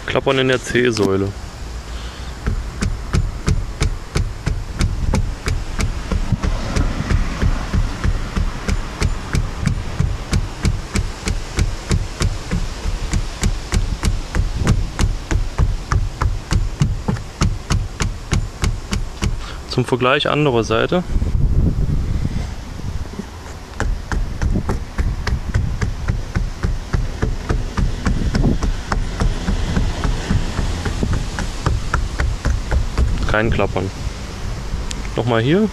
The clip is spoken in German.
Klappern in der C-Säule. Zum Vergleich andere Seite. Kein Klappern. Nochmal hier.